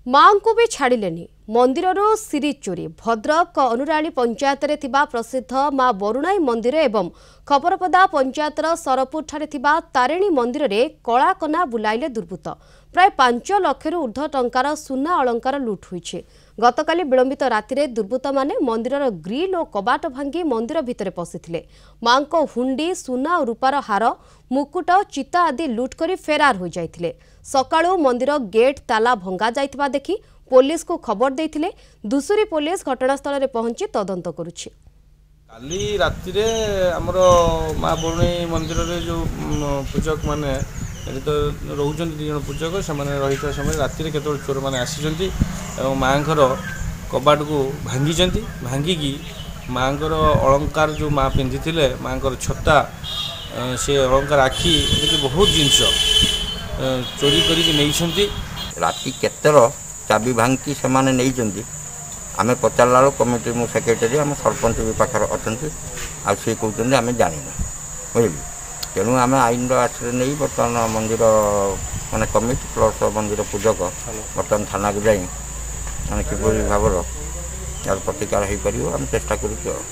मां को भी छाड़िलेनी मंदिर सिरी चोरी भद्रक अनुराणी पंचायत रे थिबा प्रसिद्ध मां बरुणाई मंदिर एवं खबरपदा पंचायतर सरपुर ठारे थिबा तारिणी मंदिर रे कलाकना बुलाइले दुर्बृत्त प्राय 5 लाख ऊर्ध्व टंकार सुना अलंकार लुट होइछे। गतकाली विलंबित राति दुर्बृत्त माने मंदिर ग्रिल और कबाट भांगी मंदिर भितर पशिथिले। मां को हुंडी सुना और रूपार हार मुकुट चिता आदि लुट करी फेरार हो जाइथिले। सकाळू मंदिर गेट ताला भंगा जाइथिबा देखि पुलिस को खबर देइथिले। दुसुरी पुलिस घटनास्थल रे पहुंची तदंत करुछि। काली राति रे हमरो मां बरुणाई मंदिर रे जो पूजक माने तो रोचन दी जन पूजक से रही समय राति रे केतो चोर माने आसीचंती एवं मांकर कबाट को भांगी भांगिकी मांकर अलंकार जो माँ पिंधिथिले मांकर छता से अलंकार आखि बहुत जिनस चोरी करी राति केतर चाबी भांगी से नहीं आम पचारा कमिटी मु सेक्रेटरी आम सरपंच भी पाखर अच्छा आ सी कहते आम जानी बुझे तेणु आम आईन आश्रय नहीं बर्तमान मंदिर माने कमिटी प्लस मंदिर पूजक बर्तमान थाना को जाई माने किपरि भाव यार प्रतिकार हो पार आम चेष्टा करूँ।